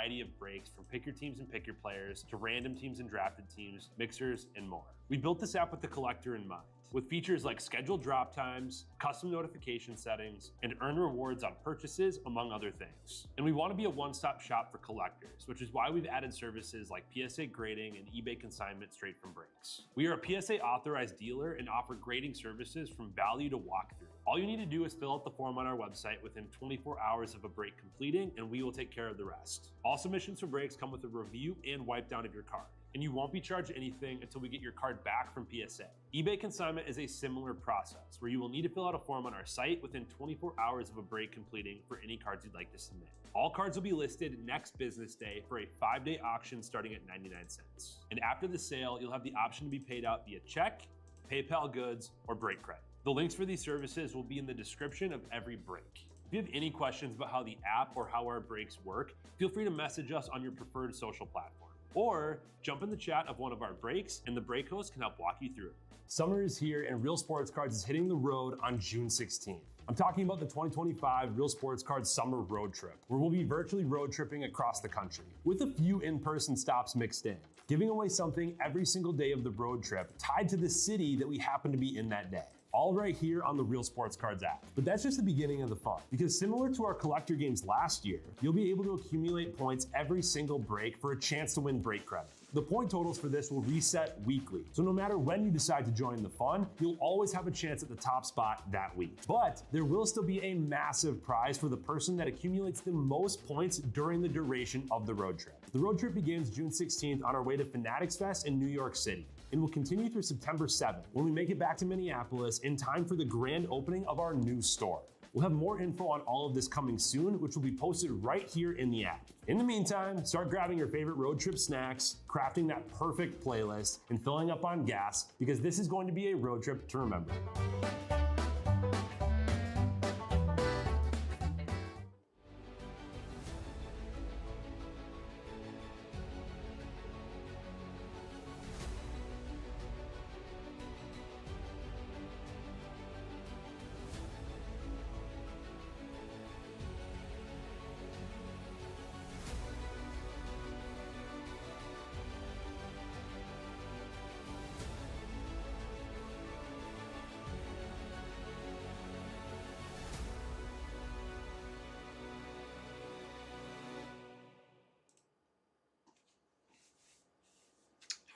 variety of breaks from pick your teams and pick your players to random teams and drafted teams, mixers, and more. We built this app with the collector in mind, with features like scheduled drop times, custom notification settings, and earn rewards on purchases, among other things. And we want to be a one-stop shop for collectors, which is why we've added services like PSA grading and eBay consignment straight from breaks. We are a PSA authorized dealer and offer grading services from value to walkthrough. All you need to do is fill out the form on our website within 24 hours of a break completing, and we will take care of the rest. All submissions for breaks come with a review and wipe down of your card, and you won't be charged anything until we get your card back from PSA. eBay consignment is a similar process where you will need to fill out a form on our site within 24 hours of a break completing for any cards you'd like to submit. All cards will be listed next business day for a 5-day auction starting at 99 cents. And after the sale, you'll have the option to be paid out via check, PayPal goods, or break credit. The links for these services will be in the description of every break. If you have any questions about how the app or how our breaks work, feel free to message us on your preferred social platform. Or jump in the chat of one of our breaks and the break host can help walk you through it. Summer is here and Real Sports Cards is hitting the road on June 16th. I'm talking about the 2025 Real Sports Cards Summer Road Trip, where we'll be virtually road tripping across the country, with a few in-person stops mixed in, giving away something every single day of the road trip tied to the city that we happen to be in that day. All right here on the Real Sports Cards app. But that's just the beginning of the fun, because similar to our collector games last year, you'll be able to accumulate points every single break for a chance to win break credit. The point totals for this will reset weekly, so no matter when you decide to join the fun, you'll always have a chance at the top spot that week. But there will still be a massive prize for the person that accumulates the most points during the duration of the road trip. The road trip begins June 16th on our way to Fanatics Fest in New York City, and will continue through September 7th when we make it back to Minneapolis in time for the grand opening of our new store. We'll have more info on all of this coming soon, which will be posted right here in the app. In the meantime, start grabbing your favorite road trip snacks, crafting that perfect playlist, and filling up on gas, because this is going to be a road trip to remember.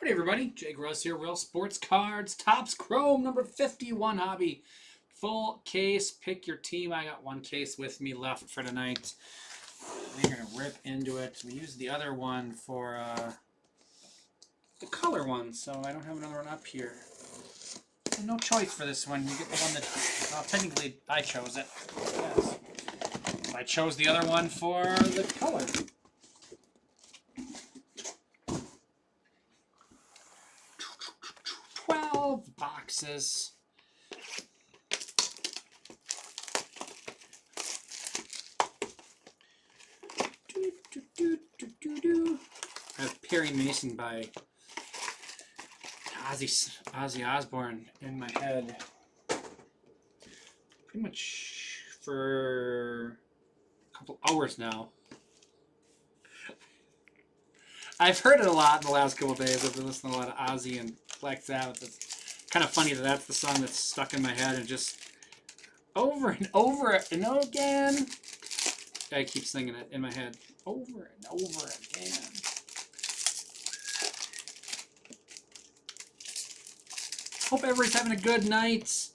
Hey everybody, Jake Russ here, Real Sports Cards, Topps Chrome, number 51 hobby. Full case, pick your team. I got one case with me left for tonight. We're going to rip into it. We used the other one for the color one, so I don't have another one up here. And no choice for this one. You get the one that, well, technically I chose it. Yes. I chose the other one for the color. 12 boxes. I have Perry Mason by Ozzy Osbourne in my head. Pretty much for a couple hours now. I've heard it a lot in the last couple of days. I've been listening to a lot of Ozzy and Black Sabbath. It's kind of funny that that's the song that's stuck in my head and just over and over and again. I keep singing it in my head over and over again. Hope everybody's having a good night.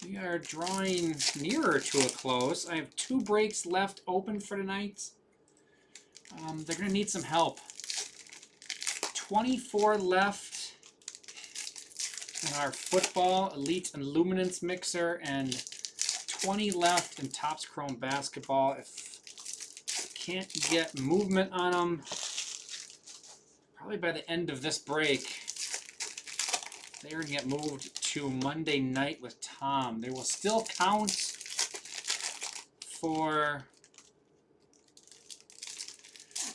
We are drawing nearer to a close. I have 2 breaks left open for tonight. They're going to need some help. 24 left in our football, elite and luminance mixer, and 20 left in Topps Chrome basketball. If can't get movement on them, probably by the end of this break, they're going to get moved to Monday night with Tom. They will still count for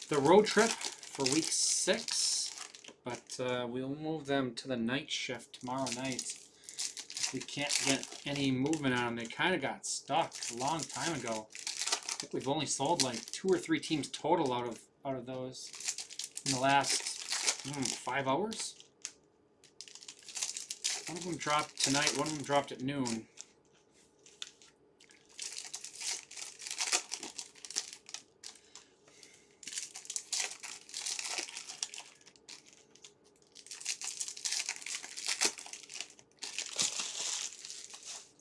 the road trip for week 6. But we'll move them to the night shift tomorrow night. If we can't get any movement on them. They kind of got stuck a long time ago. I think we've only sold like 2 or 3 teams total out of out of those in the last 5 hours. One of them dropped tonight, one of them dropped at noon.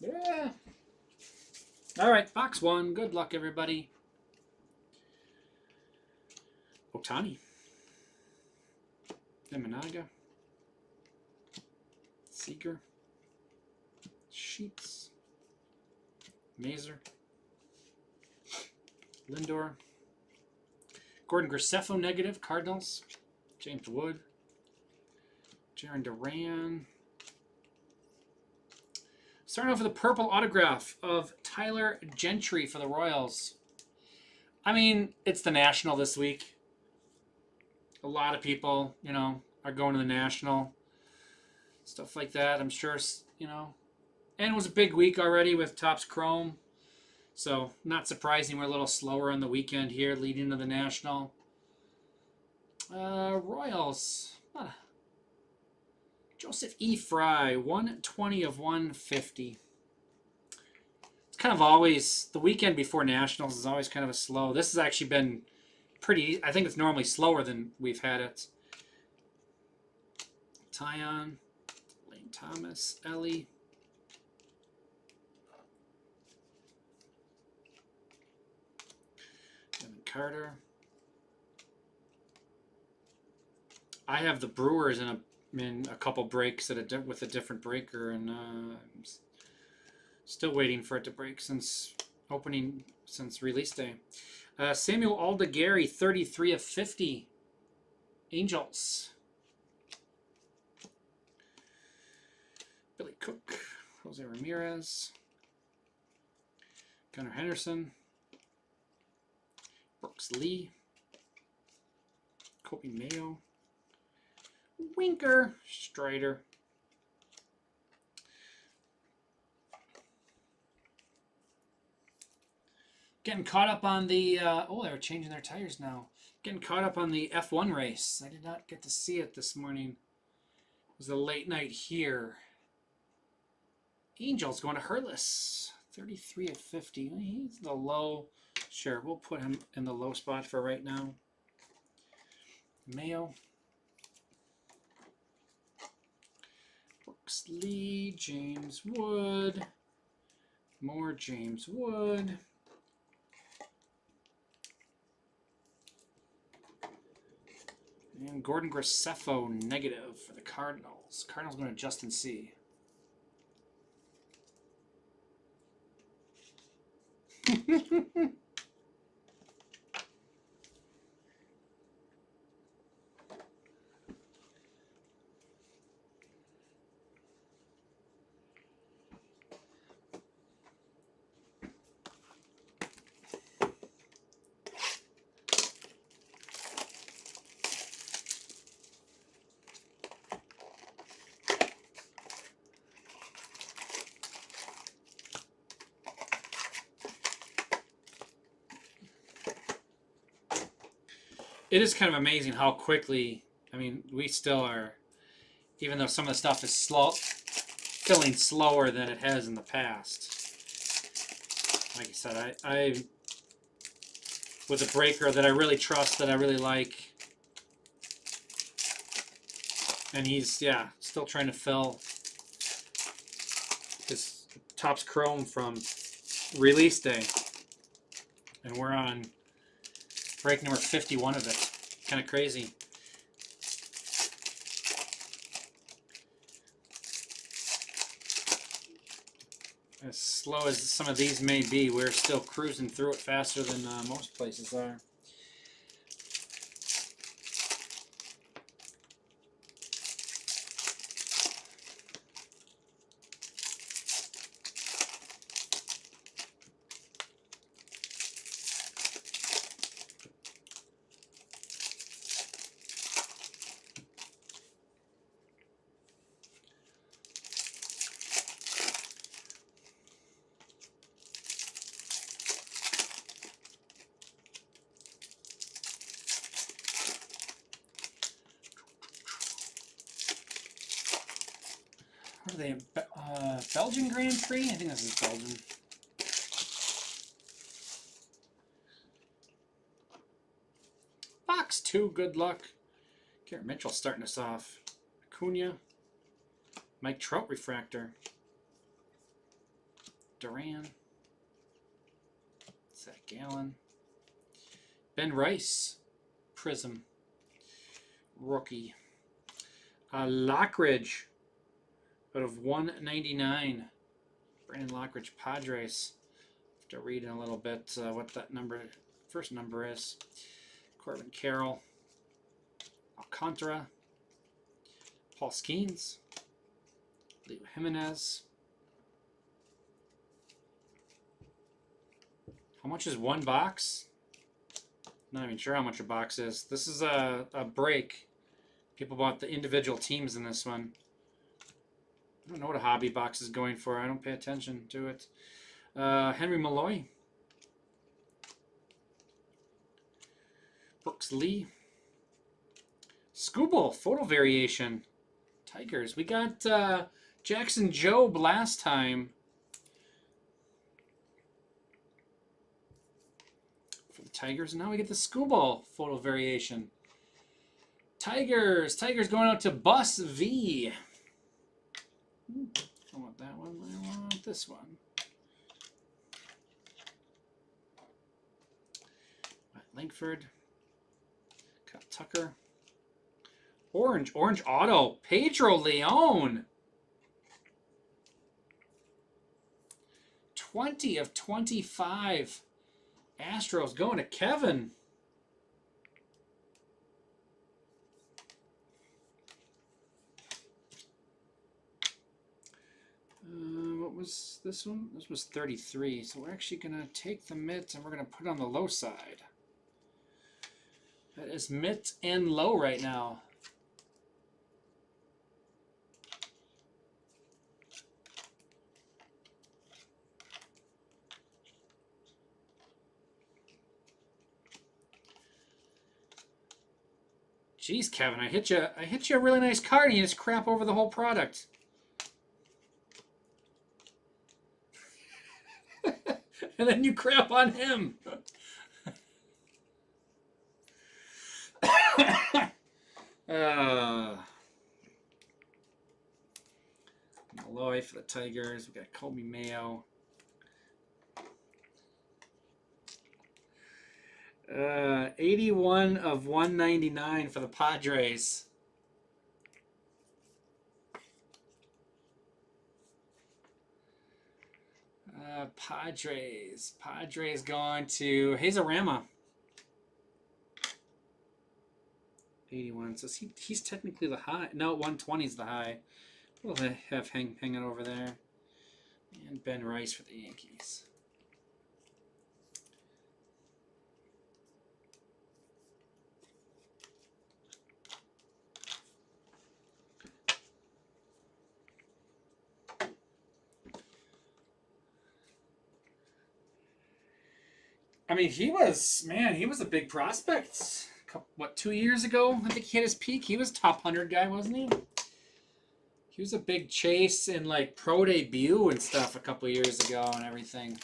Yeah. All right, box 1. Good luck, everybody. Otani. Imanaga. Seager. Sheets. Mazer. Lindor. Gordon Graceffo negative. Cardinals. James Wood. Jarren Duran. Starting off with a purple autograph of Tyler Gentry for the Royals. I mean, it's the National this week. A lot of people, you know, are going to the National. Stuff like that, I'm sure, you know. And it was a big week already with Topps Chrome. So, not surprising we're a little slower on the weekend here leading to the National. Royals. Joseph E. Fry, 120 of 150. It's kind of always, the weekend before Nationals is always kind of a slow. This has actually been pretty, I think it's normally slower than we've had it. Tyon, Lane Thomas, Ellie. Evan Carter. I have the Brewers in a couple breaks with a different breaker, and I'm still waiting for it to break since release day. Samuel Aldegari, 33 of 50. Angels. Billy Cook, Jose Ramirez, Gunnar Henderson, Brooks Lee, Kobe Mayo, Winker, Strider. Getting caught up on the, oh, they were changing their tires now. Getting caught up on the F1 race. I did not get to see it this morning. It was a late night here. Angels going to Hurlis. 33 of 50. He's the low. Sure, we'll put him in the low spot for right now. Mayo. Brooks Lee. James Wood. More James Wood. And Gordon Graceffo negative for the Cardinals. Cardinals going to Justin C. It is kind of amazing how quickly, I mean, we still are, even though some of the stuff is filling slower than it has in the past. Like I said, I with a breaker that I really trust, that I really like, and he's, yeah, still trying to fill his Topps Chrome from release day. And we're on break number 51 of it. Kind of crazy. As slow as some of these may be, we're still cruising through it faster than most places are. What are they? Belgian Grand Prix? I think this is Belgian. Box 2, good luck. Garrett Mitchell starting us off. Acuna. Mike Trout refractor. Duran. Zach Gallen. Ben Rice. Prism. Rookie. Lockridge. Out of 199. Brandon Lockridge, Padres. Have to read in a little bit what that first number is. Corbin Carroll. Alcantara. Paul Skeens. Leo Jimenez. How much is one box? Not even sure how much a box is. This is a break. People bought the individual teams in this one. I don't know what a hobby box is going for. I don't pay attention to it. Henry Malloy. Brooks Lee. Scooble, photo variation. Tigers. We got Jackson Jobe last time. For the Tigers. Now we get the Scooble photo variation. Tigers. Tigers going out to Bus V. I want that one. I want this one. Langford. Got Tucker. Orange auto. Pedro Leon. 20 of 25. Astros going to Kevin. What was this one? This was 33. So we're actually going to take the mitt and we're going to put it on the low side. That is mitt and low right now. Jeez, Kevin, I hit you a really nice card and you just crap over the whole product. And then you crap on him. Malloy for the Tigers. We got Colby Mayo. 81 of 199 for the Padres. Padres going to Hazarama. 81. So he's technically the high. No, 120 is the high. We'll have hanging over there. And Ben Rice for the Yankees. I mean, he was a big prospect. What, 2 years ago? I think he hit his peak. He was top 100 guy, wasn't he? He was a big chase in like pro debut and stuff a couple years ago and everything.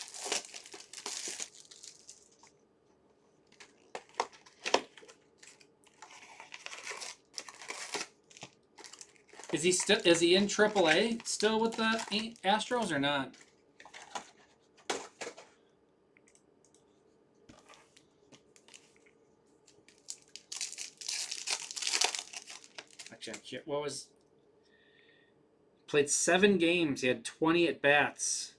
Is he in AAA still with the Astros or not? What was... Played 7 games. He had 20 at-bats.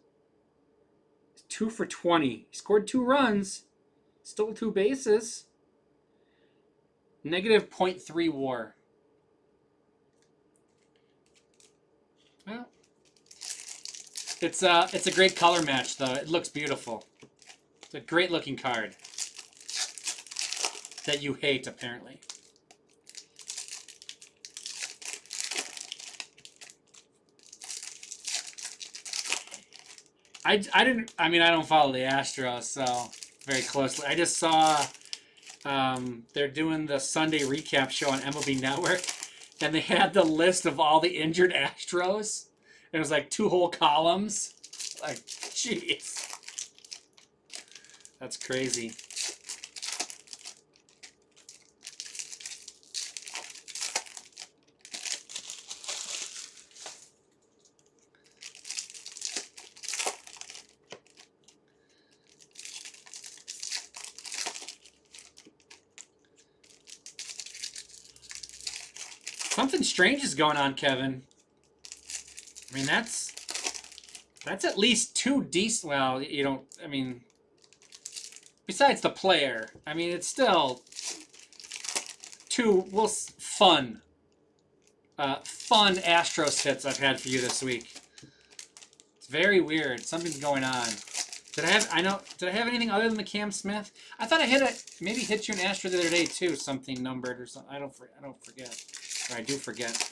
2 for 20. He scored 2 runs. Stole 2 bases. Negative .3 WAR. Well, it's a great color match, though. It looks beautiful. It's a great-looking card. That you hate, apparently. I don't follow the Astros so very closely. I just saw they're doing the Sunday recap show on MLB Network, and they had the list of all the injured Astros, It was like 2 whole columns. Like, jeez. That's crazy. Something strange is going on, Kevin. I mean, that's at least 2 decent. Well, you don't. I mean, besides the player, I mean, it's still 2 fun Astros hits I've had for you this week. It's very weird. Something's going on. Did I have anything other than the Cam Smith? I thought I maybe hit you an Astro the other day too. Something numbered or something. I don't forget. Or I do forget.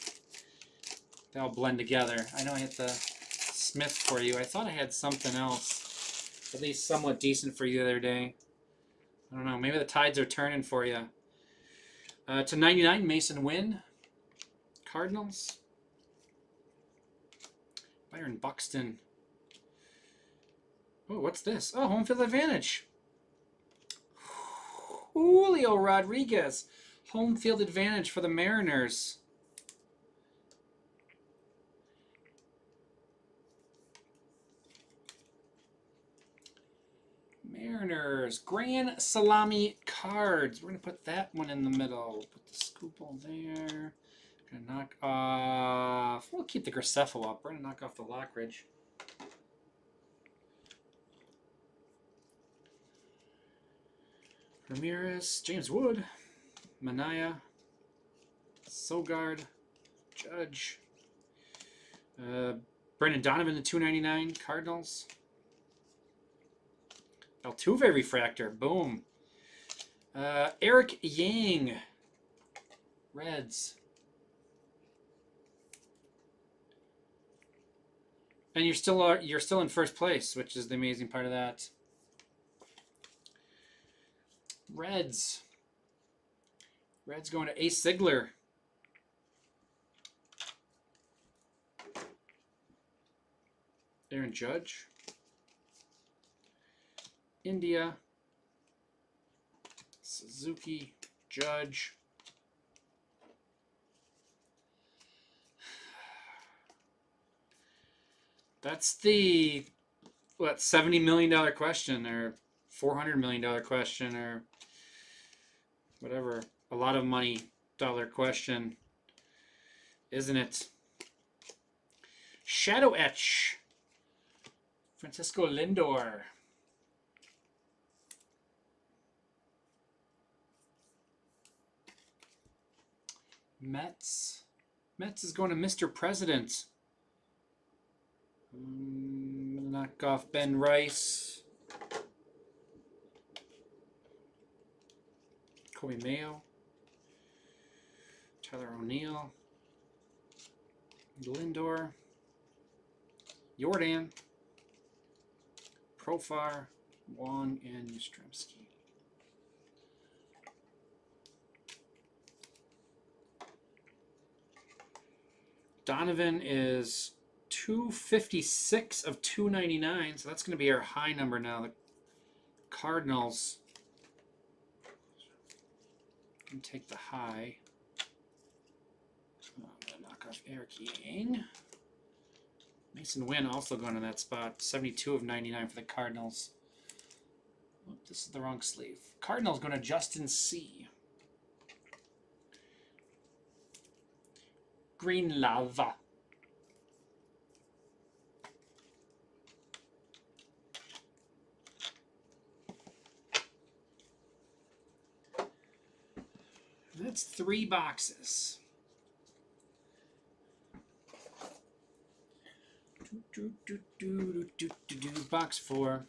They all blend together. I know I hit the Smith for you. I thought I had something else, at least somewhat decent for you the other day. I don't know. Maybe the tides are turning for you. To 99, Mason Wynn. Cardinals. Byron Buxton. Oh, what's this? Oh, home field advantage. Julio Rodriguez. Home field advantage for the Mariners. Mariners. Grand Salami cards. We're going to put that one in the middle. Put the Scoople there. Going to knock off. We'll keep the Graceffo up. We're going to knock off the Lockridge. Ramirez. James Wood. Manaya. Sogard. Judge. Brendan Donovan to 299. Cardinals. Altuve refractor. Boom. Eric Yang. Reds. And you're still in first place, which is the amazing part of that. Reds. Reds going to Ace Sigler. Aaron Judge. India. Suzuki. Judge. That's the, what, $70 million question or $400 million question or whatever. A lot of money dollar question, isn't it? Shadow Etch. Francisco Lindor. Mets. Mets is going to Mr. President. Knock off Ben Rice. Kobe Mayo. Tyler O'Neill. Lindor. Jordan. Profar. Wong and Yastrzemski. Donovan is 256 of 299, so that's going to be our high number now. The Cardinals can take the high. I'm going to knock off Eric Yang. Mason Wynn also going to that spot. 72 of 99 for the Cardinals. Oh, this is the wrong sleeve. Cardinals going to Justin C. Green Lava. That's 3 boxes. Box 4.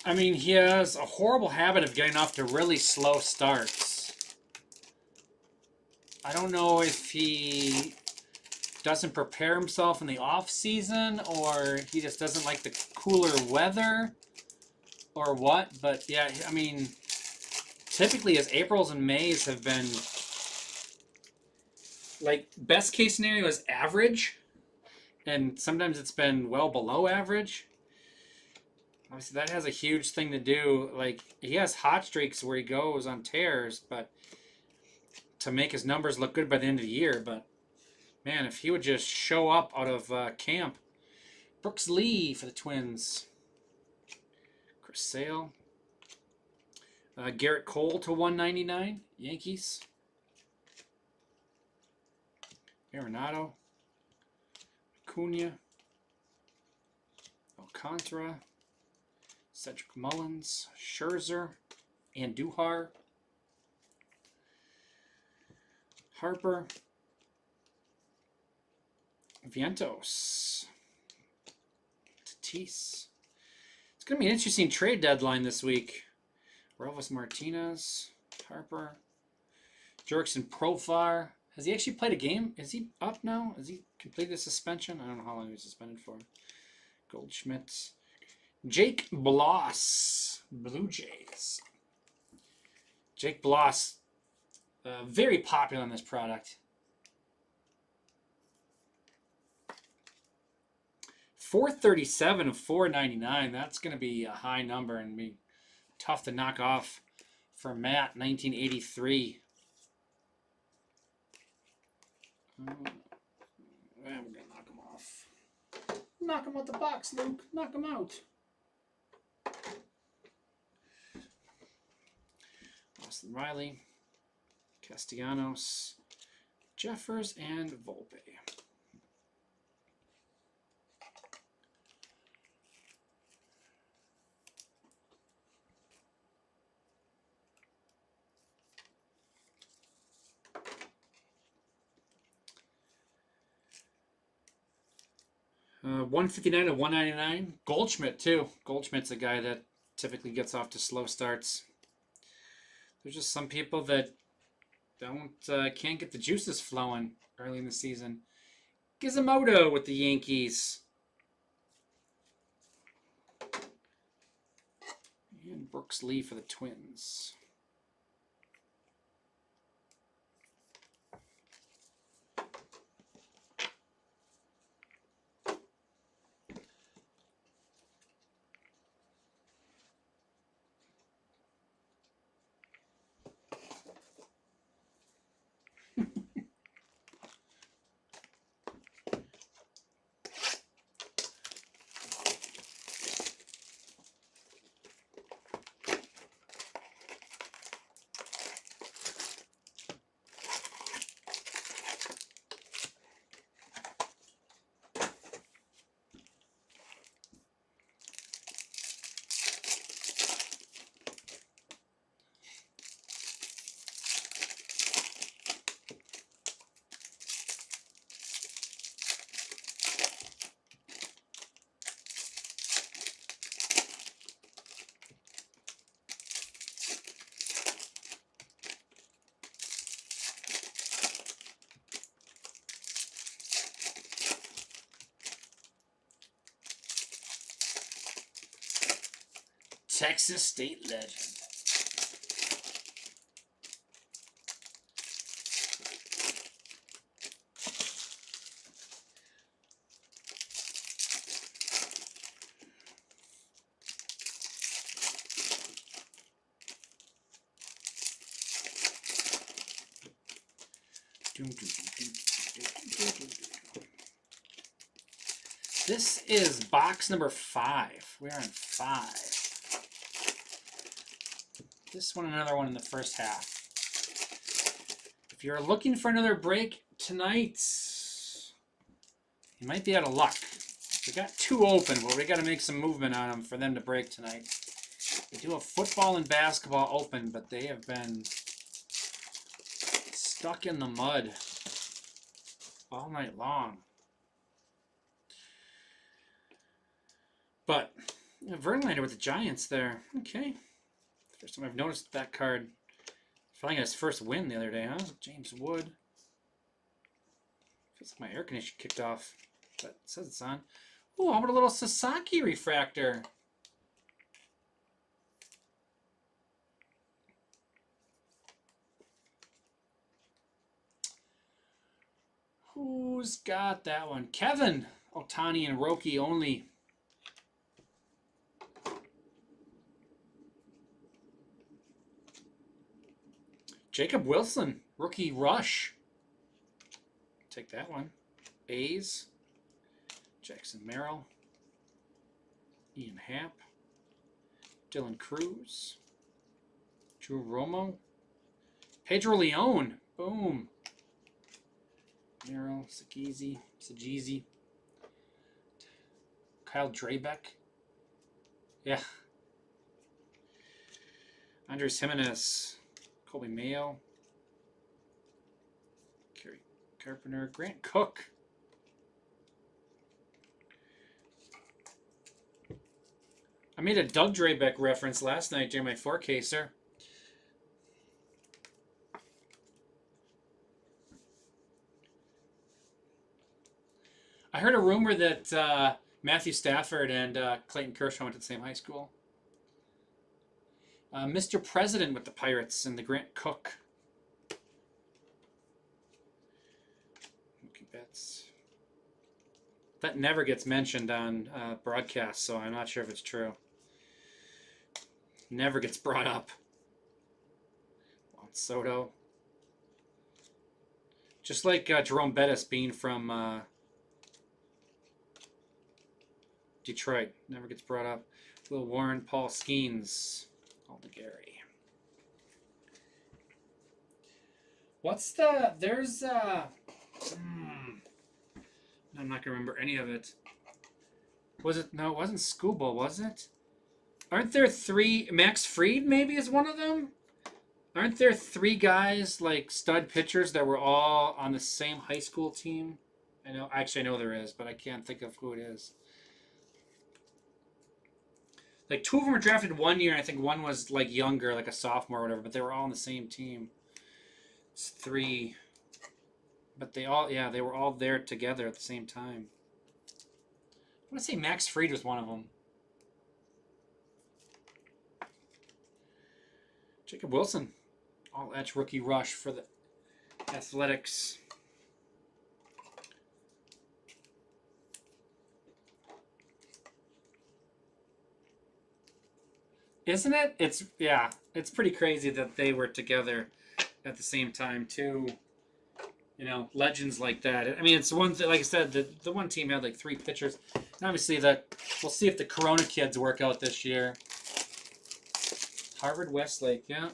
I mean, he has a horrible habit of getting off to really slow starts. I don't know if he doesn't prepare himself in the off season, or he just doesn't like the cooler weather, or what. But yeah, I mean, typically his Aprils and Mays have been like, best case scenario is average, and sometimes it's been well below average. Obviously, that has a huge thing to do. Like, he has hot streaks where he goes on tears, but to make his numbers look good by the end of the year. But man, if he would just show up out of camp. Brooks Lee for the Twins. Chris Sale. Garrett Cole to 199, Yankees. Arenado. Acuna. Alcantara. Cedric Mullins. Scherzer. Andujar. Harper. Vientos. Tatis. It's going to be an interesting trade deadline this week. Relvis Martinez. Harper. Jurickson Profar. Has he actually played a game? Is he up now? Has he completed a suspension? I don't know how long he was suspended for. Goldschmidt. Jake Bloss. Blue Jays. Jake Bloss. Very popular in this product. 437 of 499. That's going to be a high number and be tough to knock off for Matt, 1983. We're going to knock him off. Knock him out the box, Luke. Knock him out. Austin Riley. Castellanos. Jeffers and Volpe. $159 to $199. Goldschmidt too. Goldschmidt's a guy that typically gets off to slow starts. There's just some people that can't get the juices flowing early in the season. Gizmodo with the Yankees. And Brooks Lee for the Twins. Texas State legend. This is box number 5. We're on 5. This one, another one in the first half. If you're looking for another break tonight, you might be out of luck. We got 2 open, but we got to make some movement on them for them to break tonight. We do have football and basketball open, but they have been stuck in the mud all night long. But Verlander with the Giants there. Okay. First time I've noticed that card. Finally got his first win the other day, huh? James Wood. Feels like my air conditioner kicked off. But it says it's on. Oh, how about a little Sasaki refractor? Who's got that one? Kevin. Ohtani and Roki only. Jacob Wilson, rookie rush. Take that one. A's. Jackson Merrill. Ian Happ. Dylan Cruz. Drew Romo. Pedro Leon. Boom. Merrill. Sagizi. Kyle Drabeck. Yeah. Andres Jimenez. Colby Mayo. Kerry Carpenter. Grant Cook. I made a Doug Drabeck reference last night during my 4Ks'er. I heard a rumor that Matthew Stafford and Clayton Kershaw went to the same high school. Mr. President with the Pirates and the Grant Cook. Mookie Betts. That never gets mentioned on broadcast, so I'm not sure if it's true. Never gets brought up. Juan Soto. Just like Jerome Bettis being from Detroit. Never gets brought up. Will Warren, Paul Skeens. Gary. What's the... There's... I'm not going to remember any of it. Was it... No, it wasn't Scuba, was it? Aren't there 3... Max Fried maybe is one of them? Aren't there 3 guys, like stud pitchers, that were all on the same high school team? I know. Actually, I know there is, but I can't think of who it is. Like 2 of them were drafted one year, and I think one was like younger, like a sophomore or whatever, but they were all on the same team. It's 3. But they all, yeah, they were all there together at the same time. I want to say Max Fried was one of them. Jacob Wilson, all edge rookie rush for the Athletics. Isn't it? It's pretty crazy that they were together at the same time too. You know, legends like that. I mean, it's one thing, like I said, the one team had like 3 pitchers. And obviously we'll see if the Corona kids work out this year. Harvard Westlake, yeah.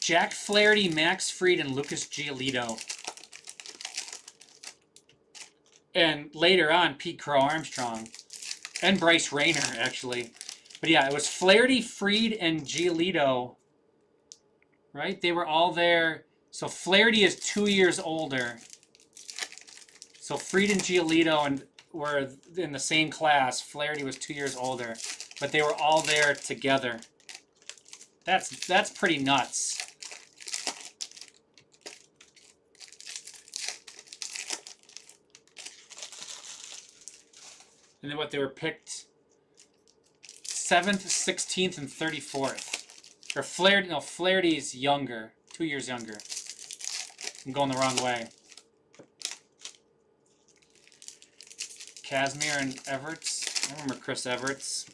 Jack Flaherty, Max Fried, and Lucas Giolito. And later on, Pete Crow Armstrong. And Bryce Rayner, actually. But yeah, it was Flaherty, Fried, and Giolito. Right? They were all there. So Flaherty is 2 years older. So Fried and Giolito were in the same class. Flaherty was 2 years older. But they were all there together. That's pretty nuts. And then what, they were picked 7th, 16th, and 34th. Or Flaherty's younger, 2 years younger. I'm going the wrong way. Casimir and Everts. I remember Chris Everts.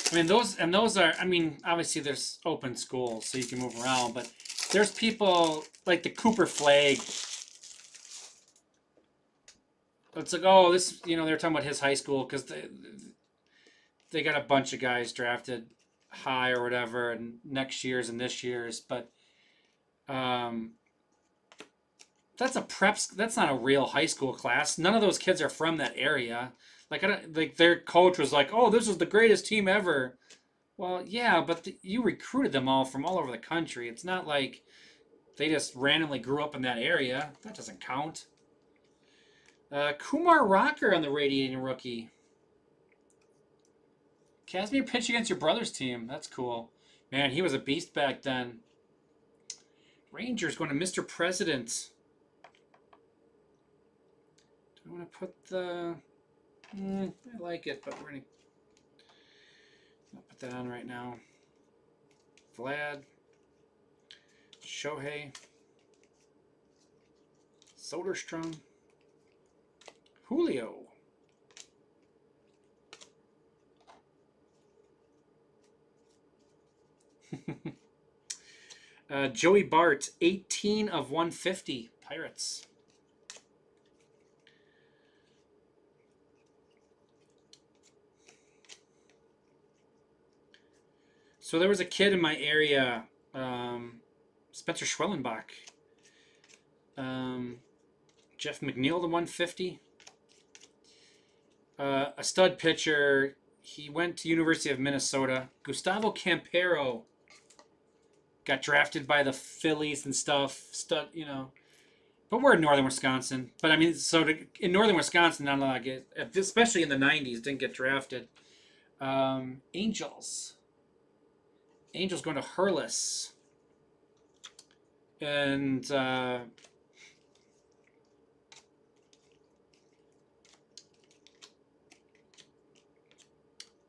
I mean, those are, I mean, obviously there's open schools, so you can move around, but there's people like the Cooper Flag. It's like, oh, this, you know, they're talking about his high school because they got a bunch of guys drafted high or whatever, and next year's and this year's, but that's a preps. That's not a real high school class. None of those kids are from that area. Like, I don't, like their coach was like, "Oh, this is the greatest team ever." Well, yeah, but you recruited them all from all over the country. It's not like they just randomly grew up in that area. That doesn't count. Kumar Rocker on the radiating rookie. Casimir pitched against your brother's team. That's cool. Man, he was a beast back then. Rangers going to Mr. President. Do I want to put the... I like it, but we're going to put that on right now. Vlad. Shohei. Soderstrom. Julio. Joey Bart, 18 of 150, Pirates. So there was a kid in my area, Spencer Schwellenbach. Jeff McNeil, the 150. A stud pitcher. He went to University of Minnesota. Gustavo Campero got drafted by the Phillies and stuff. Stud, you know. But we're in northern Wisconsin. But I mean, so in northern Wisconsin, not a lot get, especially in the 90s, didn't get drafted. Angels going to Hurlis. And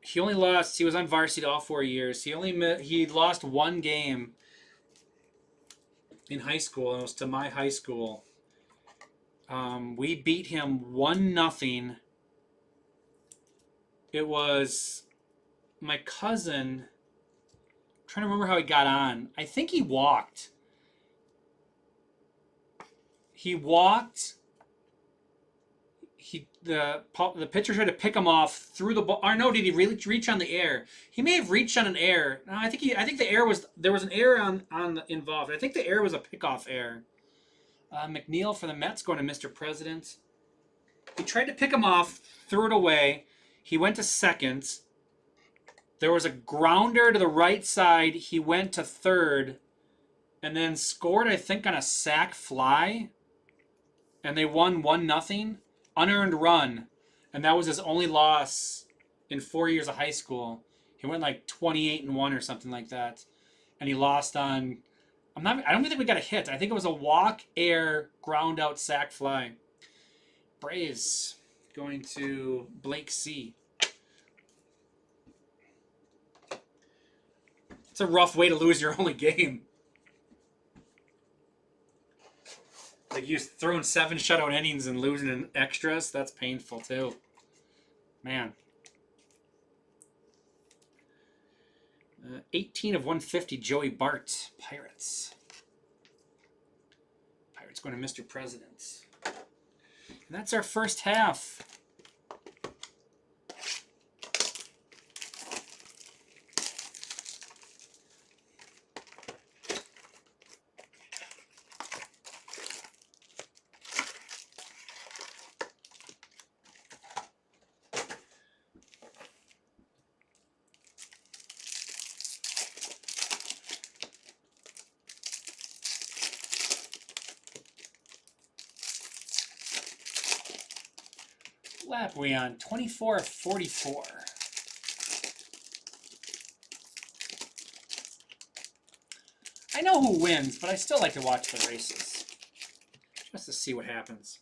he only lost, he was on varsity all 4 years. He lost one game in high school, and it was to my high school. We beat him 1-0. It was my cousin. I'm trying to remember how he got on. I think he walked. The pitcher tried to pick him off, threw the ball. Or no, did he really reach on the air? He may have reached on an air. No, I think the air was, there was an error on involved. I think the error was a pickoff error. McNeil for the Mets going to Mr. President. He tried to pick him off, threw it away. He went to second. There was a grounder to the right side. He went to third, and then scored, I think, on a sac fly. And they won 1-0. Unearned run. And that was his only loss in 4 years of high school. He went like 28-1 or something like that. And he lost on, I don't think we got a hit. I think it was a walk, air, ground out, sac fly. Braves going to Blake C. It's a rough way to lose your only game. Like you throwing 7 shutout innings and losing in extras, that's painful too. Man. 18 of 150, Joey Bart, Pirates. Pirates going to Mr. President. And that's our first half. Flap, we on 24 of 44. I know who wins, but I still like to watch the races. Just to see what happens.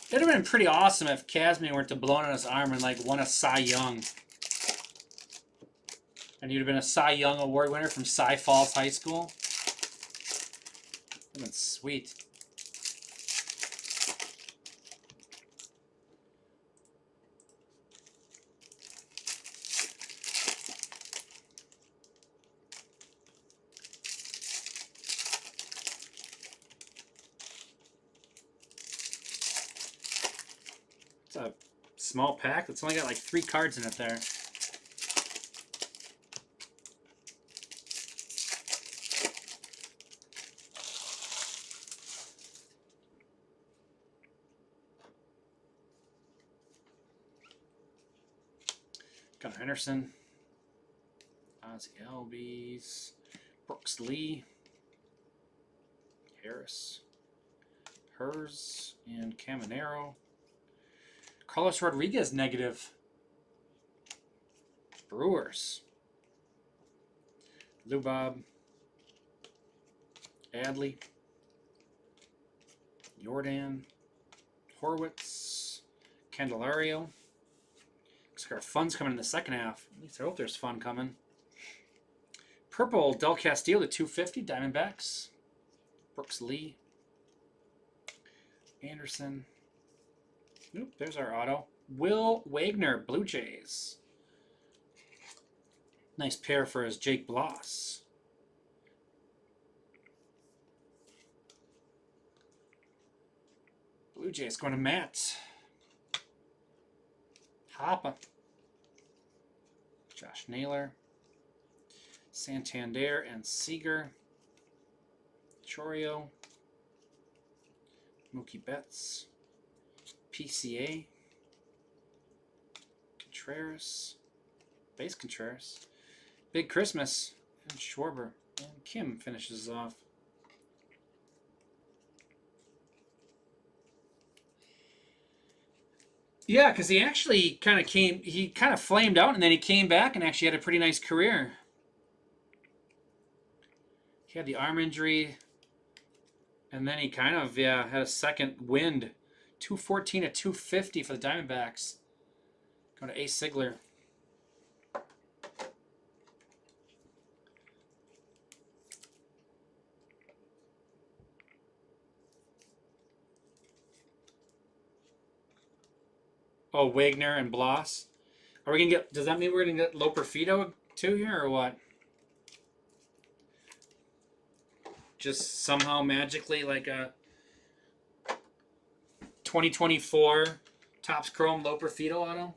It would have been pretty awesome if Kazmi weren't to blown on his arm and like won a Cy Young. And you'd have been a Cy Young Award winner from Cy Falls High School. That would have been sweet. It's a small pack. It's only got like 3 cards in it there. Gunnar Henderson, Ozzy Albies, Brooks Lee, Harris, Hers, and Caminero. Carlos Rodriguez negative. Brewers. Lubob, Adley, Jordan, Horwitz, Candelario. Looks like our fun's coming in the second half. At least I hope there's fun coming. Purple, Del Castillo to 250, Diamondbacks. Brooks Lee. Anderson. Nope, there's our auto. Will Wagner, Blue Jays. Nice pair for his Jake Bloss. Blue Jays going to Matt. Hoppa. Josh Naylor. Santander and Seager. Chorio. Mookie Betts. PCA. Contreras. Base Contreras. Big Christmas. And Schwarber. And Kim finishes off. Yeah, because he actually he kind of flamed out and then he came back and actually had a pretty nice career. He had the arm injury and then he kind of, had a second wind. 214 to 250 for the Diamondbacks. Going to Ace Sigler. Oh, Wagner and Bloss. Are we gonna get? Does that mean we're gonna get Loperfido too here, or what? Just somehow magically like a 2024 Topps Chrome Loperfido auto.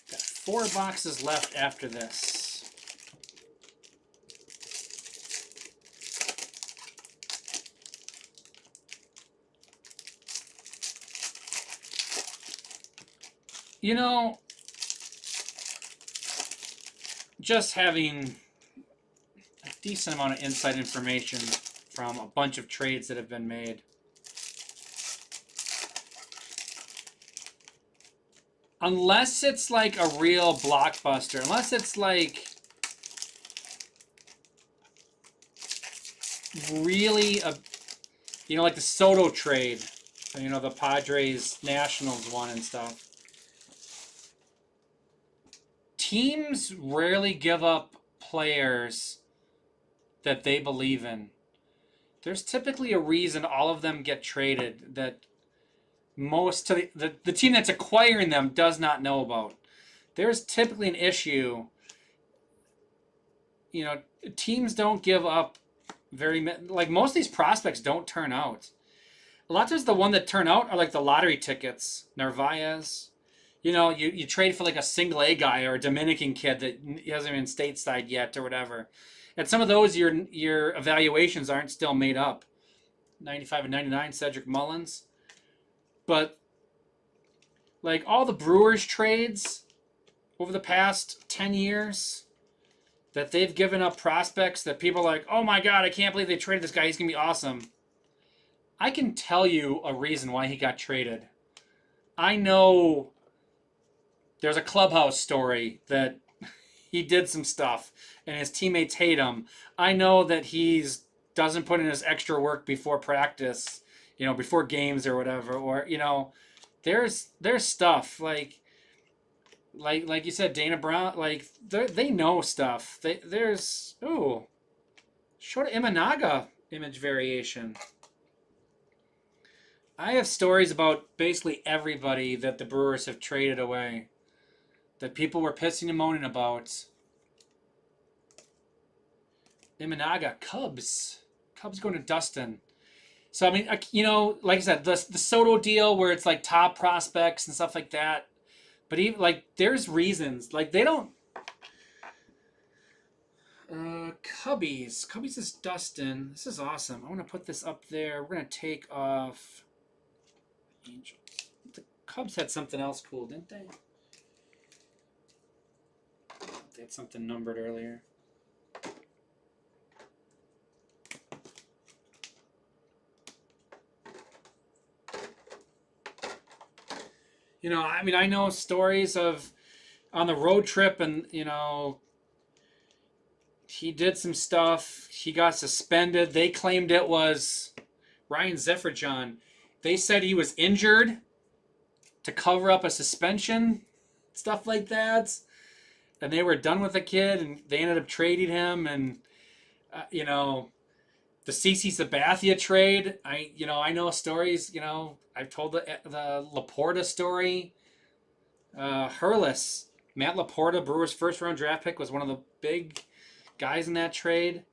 Got 4 boxes left after this. You know, just having a decent amount of inside information from a bunch of trades that have been made. Unless it's like a real blockbuster, unless it's like really a, you know, like the Soto trade, you know, the Padres Nationals one and stuff. Teams rarely give up players that they believe in. There's typically a reason all of them get traded that most to the team that's acquiring them does not know about. There's typically an issue. You know, teams don't give up like most of these prospects don't turn out. A lot of times the one that turn out are like the lottery tickets, Narvaez. You know, you trade for like a single A guy or a Dominican kid that hasn't been stateside yet or whatever. And some of those your evaluations aren't still made up. 95 and 99, Cedric Mullins. But like all the Brewers trades over the past 10 years that they've given up prospects that people are like, oh my God, I can't believe they traded this guy. He's going to be awesome. I can tell you a reason why he got traded. I know there's a clubhouse story that he did some stuff and his teammates hate him. I know that he's doesn't put in his extra work before practice, you know, before games or whatever, or, you know, there's stuff like you said, Dana Brown, like they know stuff. There's Shota Imanaga image variation. I have stories about basically everybody that the Brewers have traded away that people were pissing and moaning about. Imanaga, Cubs going to Dustin. So, I mean, you know, like I said, the Soto deal where it's like top prospects and stuff like that. But even like, there's reasons. Like, they don't. Cubbies. Cubbies is Dustin. This is awesome. I want to put this up there. We're going to take off Angels. The Cubs had something else cool, didn't they? They had something numbered earlier. You know, I mean, I know stories of on the road trip and, you know, he did some stuff. He got suspended. They claimed it was Ryan Zefferjon. They said he was injured to cover up a suspension, stuff like that. And they were done with the kid, and they ended up trading him. And, you know, the CC Sabathia trade, I know stories, you know, I've told the Laporta story. Hurlis, Matt Laporta, Brewers' first-round draft pick, was one of the big guys in that trade.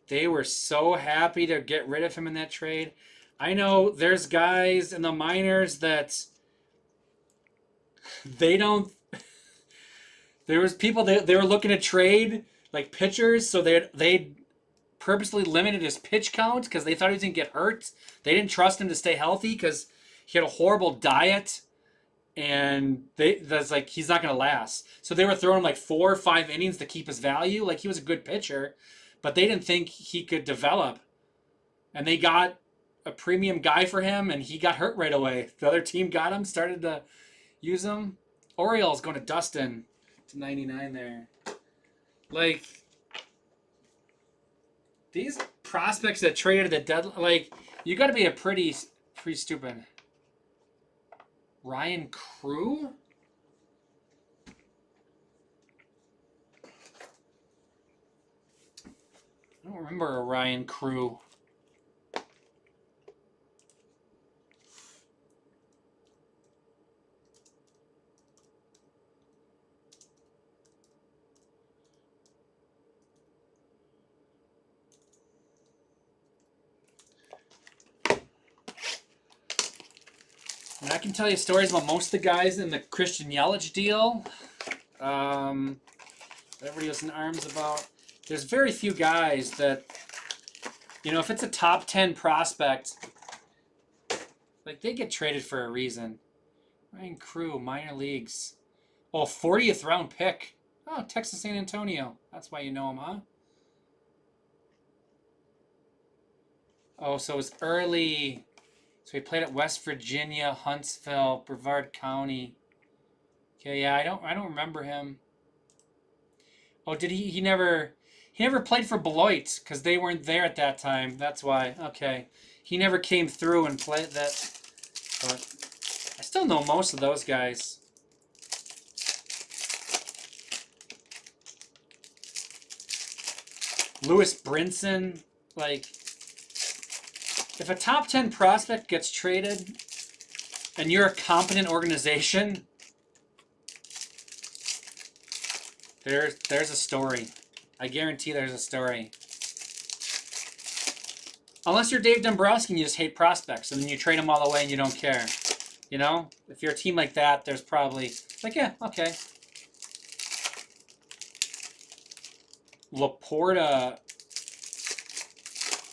They were so happy to get rid of him in that trade. I know there's guys in the minors that they don't... There was people that they were looking to trade, like pitchers, so they purposely limited his pitch count because they thought he was going to get hurt. They didn't trust him to stay healthy because he had a horrible diet, and that's like he's not going to last. So they were throwing him like 4 or 5 innings to keep his value. Like he was a good pitcher, but they didn't think he could develop. And they got a premium guy for him, and he got hurt right away. The other team got him, started to use him. Orioles going to Dustin to 99 there. Like, these prospects that traded at the deadline, like, you got to be a pretty stupid. Ryan Crew? I don't remember a Ryan Crew. And I can tell you stories about most of the guys in the Christian Yelich deal. Everybody was in arms about. There's very few guys that, you know, if it's a top 10 prospect, like they get traded for a reason. Ryan Crew, minor leagues. Oh, 40th round pick. Oh, Texas San Antonio. That's why you know him, huh? Oh, so it was early. So he played at West Virginia, Huntsville, Brevard County. Okay, yeah, I don't remember him. Oh, did he never played for Beloit because they weren't there at that time. That's why. Okay. He never came through and played that. But I still know most of those guys. Lewis Brinson, like, if a top 10 prospect gets traded and you're a competent organization, there's a story. I guarantee there's a story. Unless you're Dave Dombrowski and you just hate prospects and then you trade them all away and you don't care. You know? If you're a team like that, there's probably, like, yeah, okay. Laporta.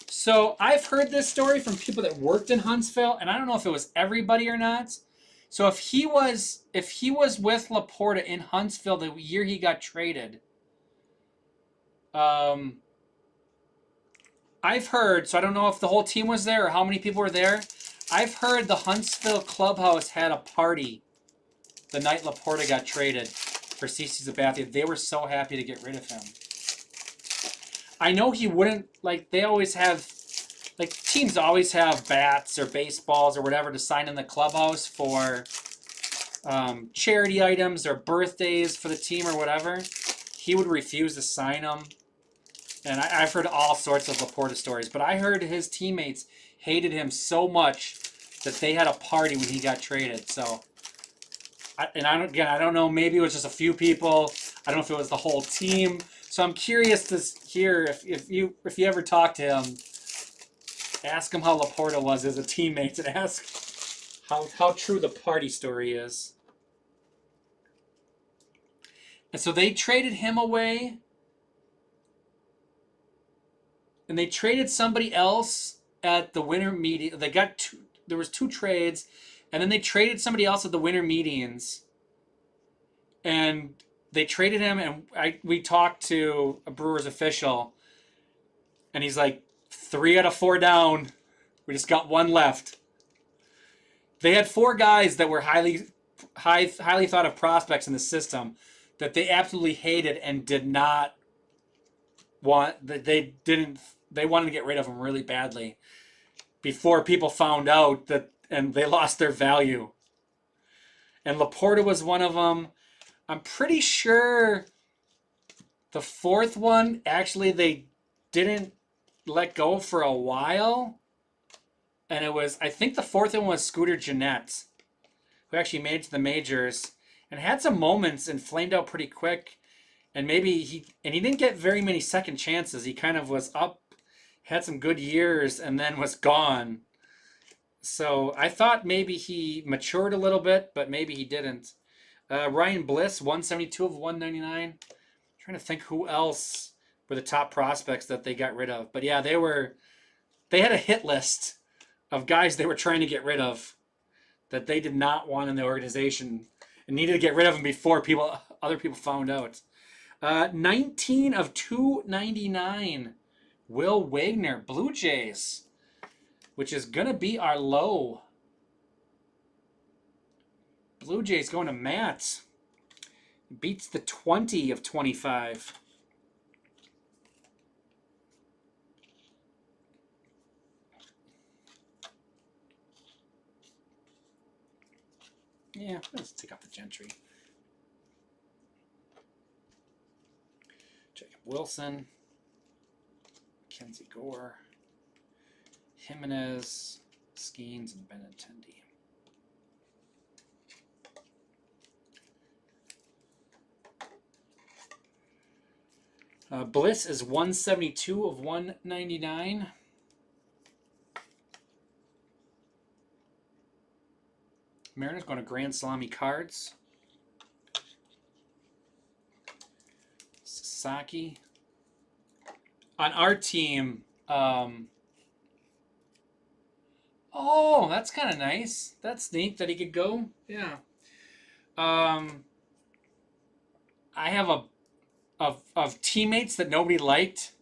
So I've heard this story from people that worked in Huntsville, and I don't know if it was everybody or not. So if he was with Laporta in Huntsville the year he got traded, I've heard, so I don't know if the whole team was there or how many people were there. I've heard the Huntsville clubhouse had a party the night Laporta got traded for CC Sabathia. They were so happy to get rid of him. I know he wouldn't, like, they always have, like, teams always have bats or baseballs or whatever to sign in the clubhouse for charity items or birthdays for the team or whatever. He would refuse to sign them. And I've heard all sorts of Laporta stories, but I heard his teammates hated him so much that they had a party when he got traded. So, I don't know, maybe it was just a few people. I don't know if it was the whole team. So I'm curious to hear if you ever talk to him, ask him how Laporta was as a teammate and ask how true the party story is. And so they traded him away. And they traded somebody else at the winter meeting. They got there was 2 trades, and then they traded somebody else at the winter meetings. And they traded him, and we talked to a Brewers official, and he's like, 3 out of 4 down. We just got 1 left. They had 4 guys that were highly thought of prospects in the system that they absolutely hated and did not want. They wanted to get rid of them really badly before people found out that, and they lost their value. And Laporta was one of them. I'm pretty sure the 4th one, actually, they didn't let go for a while. And it was, I think the 4th one was Scooter Gennett, who actually made it to the majors and had some moments and flamed out pretty quick. And maybe he didn't get very many second chances. He kind of was up, had some good years, and then was gone. So I thought maybe he matured a little bit, but maybe he didn't. Ryan Bliss, 172 of 199. I'm trying to think who else were the top prospects that they got rid of. But yeah, they had a hit list of guys they were trying to get rid of that they did not want in the organization and needed to get rid of them before other people found out. 19 of 299. Will Wagner, Blue Jays, which is going to be our low. Blue Jays going to Matt. Beats the 20 of 25. Yeah, let's take off the Gentry. Jacob Wilson. Kenzie Gore. Jimenez. Skeens, and Benintendi. Bliss is 172 of 199. Mariners going to Grand Salami Cards. Sasaki. On our team, Oh, that's kind of nice. That's neat that he could go. Yeah. I have a of teammates that nobody liked.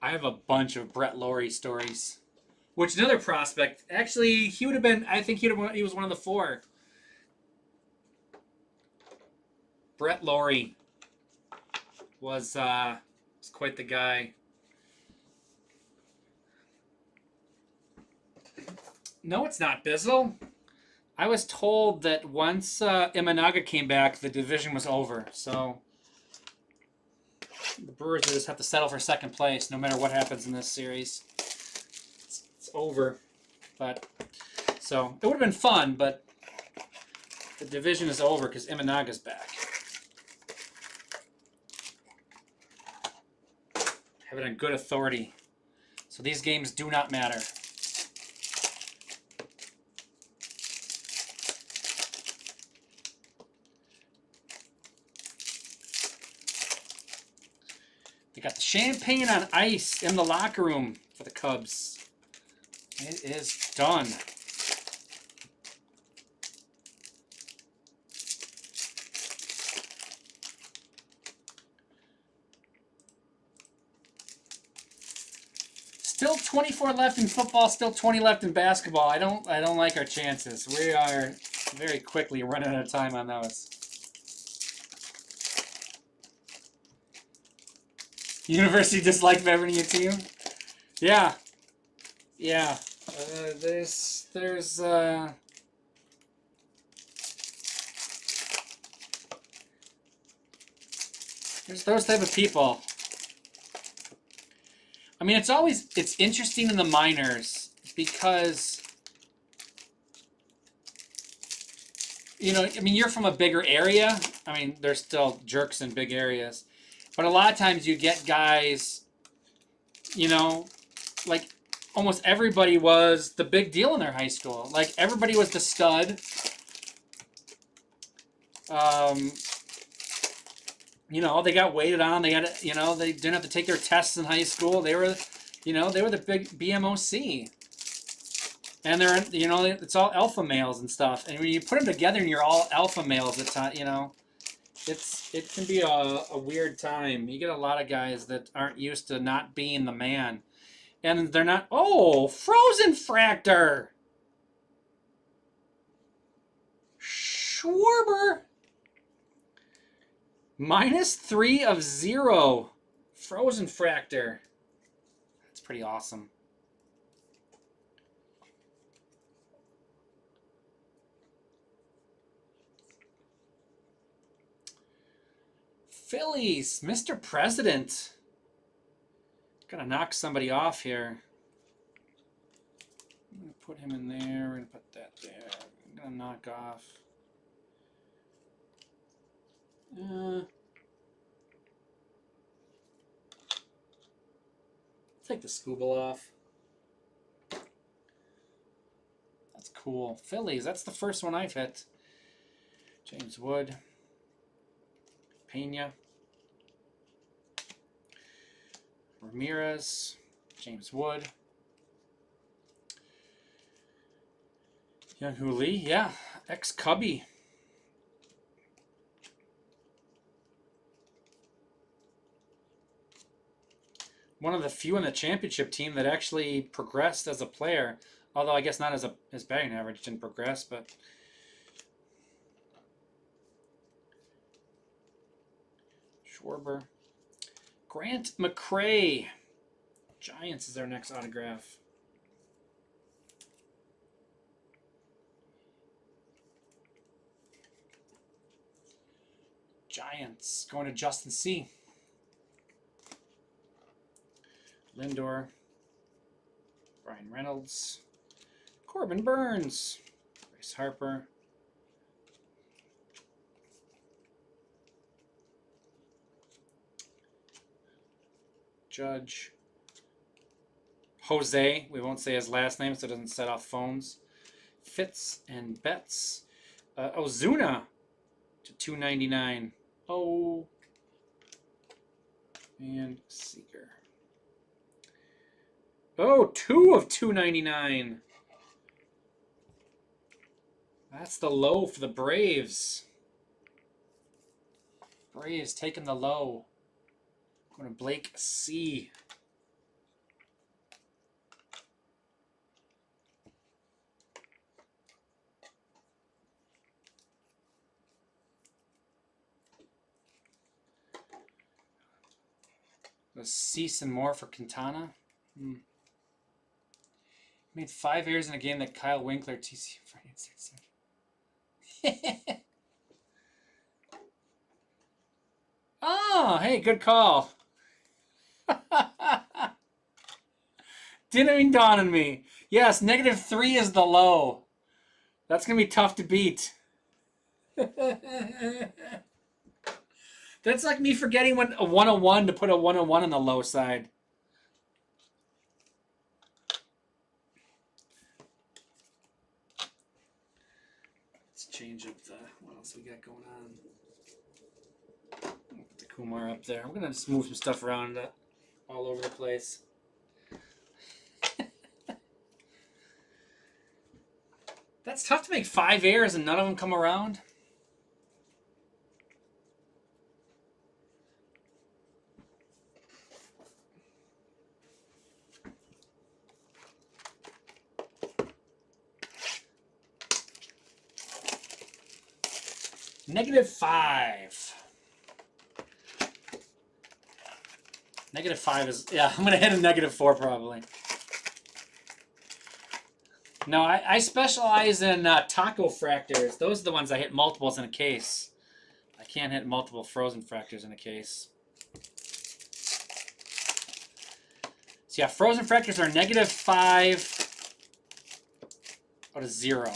I have a bunch of Brett Laurie stories. Which another prospect. Actually, he would have been. I think he was one of the 4. Brett Laurie was quite the guy. No, it's not Bizzle. I was told that once Imanaga came back, the division was over. So the Brewers just have to settle for second place, no matter what happens in this series. It's over. But so it would have been fun, but the division is over because Imanaga's back. Have it on good authority. So these games do not matter. They got the champagne on ice in the locker room for the Cubs. It is done. Still 24 left in football, still 20 left in basketball. I don't like our chances. We are very quickly running out of time on those. University dislike Beverly your team? Yeah. Yeah. There's those type of people. I mean, it's interesting in the minors because, you know, I mean, you're from a bigger area. I mean, there's still jerks in big areas. But a lot of times you get guys, you know, like almost everybody was the big deal in their high school. Like everybody was the stud. You know, they got waited on. They got, you know, they didn't have to take their tests in high school. They were, you know, they were the big BMOC. And they're, you know, it's all alpha males and stuff. And when you put them together and you're all alpha males at time, you know, it can be a weird time. You get a lot of guys that aren't used to not being the man. And they're not, oh, Frozen Fractor. Schwarber. -3 of 0. Frozen Fractor. That's pretty awesome. Phillies, Mr. President. Gonna knock somebody off here. I'm gonna put him in there. We're gonna put that there. I'm gonna knock off. Take the Scooble off. That's cool. Phillies, that's the first one I've hit. James Wood. Pena. Ramirez. James Wood. Young Hoo Lee, yeah. Ex-Cubby. One of the few in the championship team that actually progressed as a player. Although I guess not as his batting average didn't progress, but Schwarber. Grant McCray. Giants is our next autograph. Giants going to Justin C. Lindor. Brian Reynolds. Corbin Burns. Bryce Harper. Judge. Jose. We won't say his last name so it doesn't set off phones. Fitz and Betts. Ozuna to 299. Oh. And Seeger. Oh, 2 of 299. That's the low for the Braves. Braves taking the low. Going to Blake C. Cease and more for Quintana. Made 5 errors in a game that Kyle Winkler TC. Oh, hey, good call. Didn't even dawn on me. Yes, -3 is the low. That's going to be tough to beat. That's like me forgetting when a 101 to put a 101 on the low side. Let's change up the, what else we got going on? Put the Kumar up there. I'm going to just move some stuff around all over the place. That's tough to make 5 errors and none of them come around. -5. -5 is, yeah, I'm going to hit a -4 probably. No, I specialize in taco fractors. Those are the ones I hit multiples in a case. I can't hit multiple frozen fractors in a case. So yeah, frozen fractors are -5 out of 0.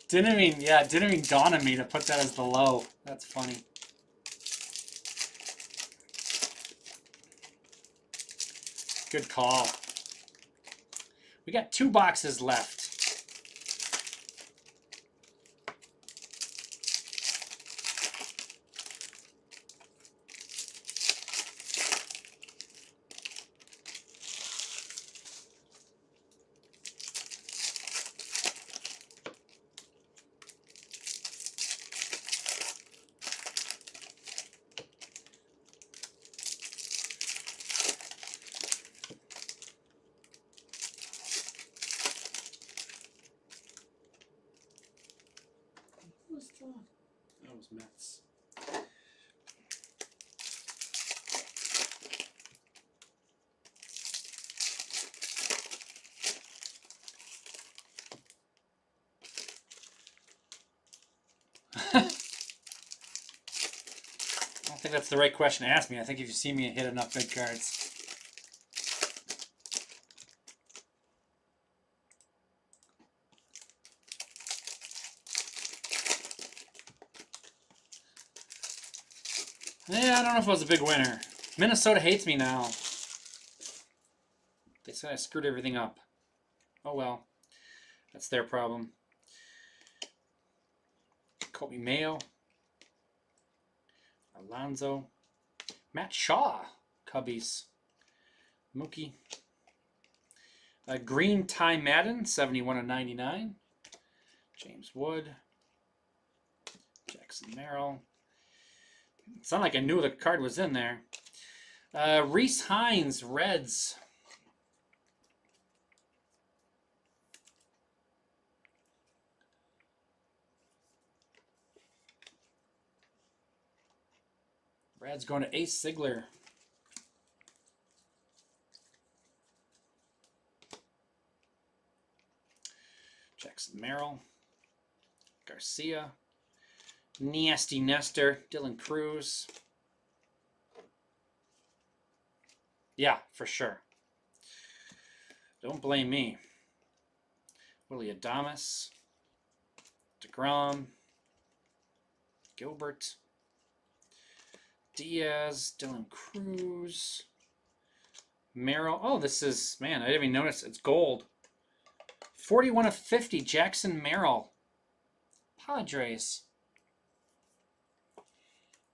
Didn't even dawn on me to put that as the low. That's funny. Good call. We got 2 boxes left. That was Mets. I don't think that's the right question to ask me. I think if you see me hit enough big cards. Yeah, I don't know if I was a big winner. Minnesota hates me now. They said I screwed everything up. Oh well. That's their problem. Kobe Mayo. Alonzo. Matt Shaw. Cubbies. Mookie. Green Ty Madden. 71/99. James Wood. Jackson Merrill. It sounded like I knew the card was in there. Reese Hines, Reds. Reds going to Ace Sigler. Jackson Merrill. Garcia. Nasty Nestor. Dylan Cruz. Yeah, for sure. Don't blame me. Willie Adames. DeGrom. Gilbert. Diaz. Dylan Cruz. Merrill. Oh, this is, man, I didn't even notice. It's gold. 41/50, Jackson Merrill. Padres.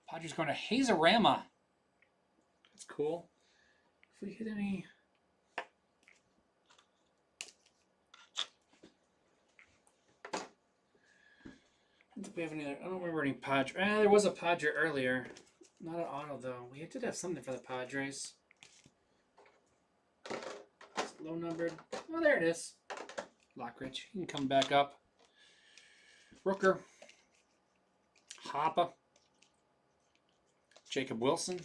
Padres going to Hazarama. That's cool. If we hit any... I don't think we have any other... I don't remember any Padres. There was a Padre earlier. Not an auto, though. We did have something for the Padres. It's low numbered. Oh, there it is. Lockridge. You can come back up. Rooker. Hoppa. Jacob Wilson.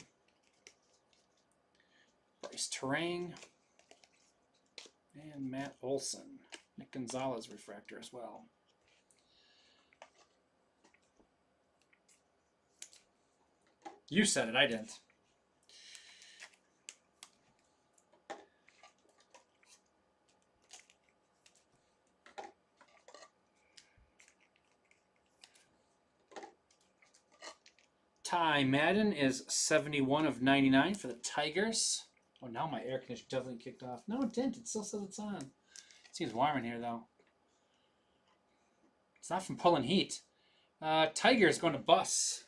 Bryce Terang. And Matt Olson. Nick Gonzalez refractor as well. You said it, I didn't. Ty Madden is 71 of 99 for the Tigers. Oh, now my air conditioner definitely kicked off. No, it didn't. It still says it's on. It seems warm in here, though. It's not from pulling heat. Tigers going to Bus.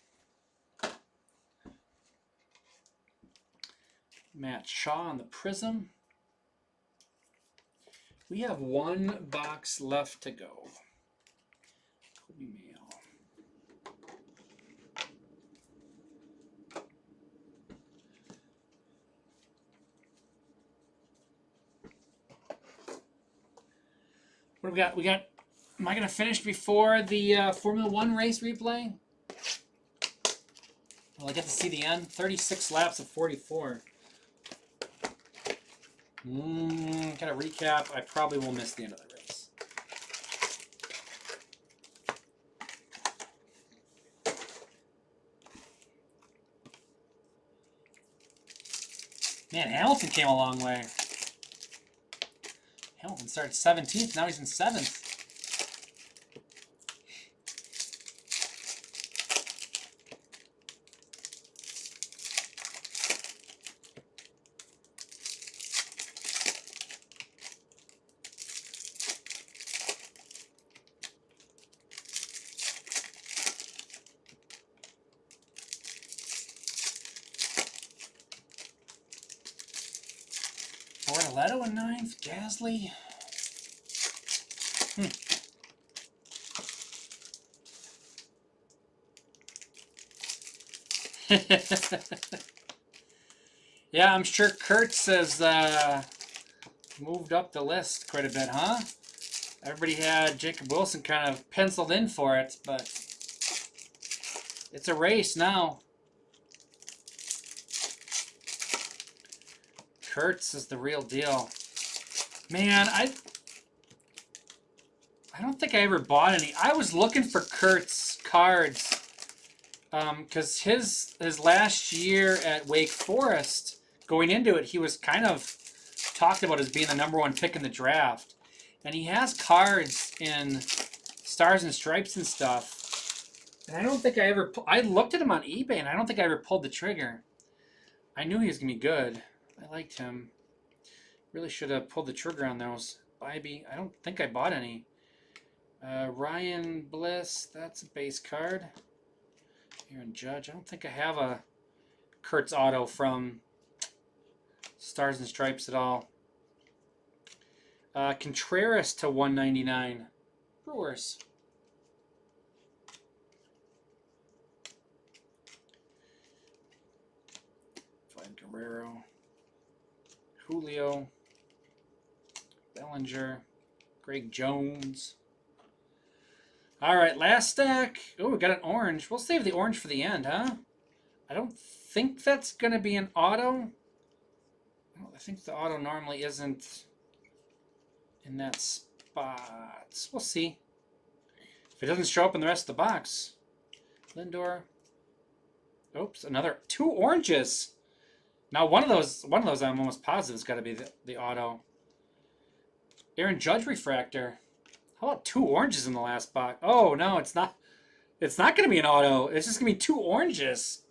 Matt Shaw on the Prism. We have one box left to go. Kobe Mail. What do we got? Am I going to finish before the Formula One race replay? Well, I get to see the end. 36 laps of 44. Gotta recap. I probably will miss the end of the race. Man, Hamilton came a long way. Hamilton started 17th. Now he's in 7th. Bortoletto in 9th. Gasly. Yeah, I'm sure Kurtz has moved up the list quite a bit, huh? Everybody had Jacob Wilson kind of penciled in for it, but it's a race now. Kurtz is the real deal. Man, I don't think I ever bought any. I was looking for Kurtz cards because his last year at Wake Forest, going into it, he was kind of talked about as being the #1 pick in the draft. And he has cards in Stars and Stripes and stuff. And I don't think I ever... I looked at him on eBay, and I don't think I ever pulled the trigger. I knew he was going to be good. I liked him. Really should have pulled the trigger on those. Bybee, I don't think I bought any. Ryan Bliss, that's a base card. Aaron Judge, I don't think I have a Kurtz auto from Stars and Stripes at all. Contreras to 199. Brewers. Vlad Guerrero. Julio. Bellinger. Greg Jones. All right, last stack. Oh, we got an orange. We'll save the orange for the end, huh? I don't think that's going to be an auto. Well, I think the auto normally isn't in that spot. We'll see. If it doesn't show up in the rest of the box. Lindor. Oops, another 2 oranges. Now one of those I'm almost positive has got to be the auto. Aaron Judge refractor. How about 2 oranges in the last box? Oh no, it's not. It's not going to be an auto. It's just going to be 2 oranges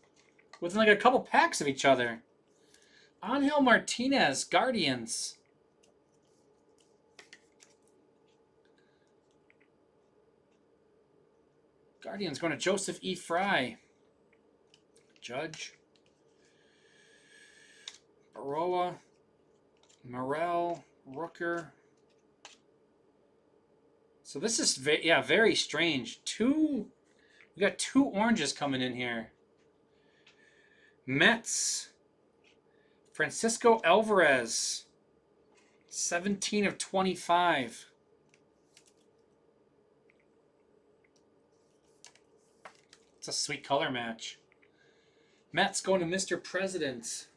within like a couple packs of each other. Angel Martinez, Guardians. Guardians going to Joseph E. Fry. Judge. Baroa. Morel. Rooker. So this is very strange. We got 2 oranges coming in here. Mets. Francisco Alvarez. 17 of 25. It's a sweet color match. Mets going to Mr. President.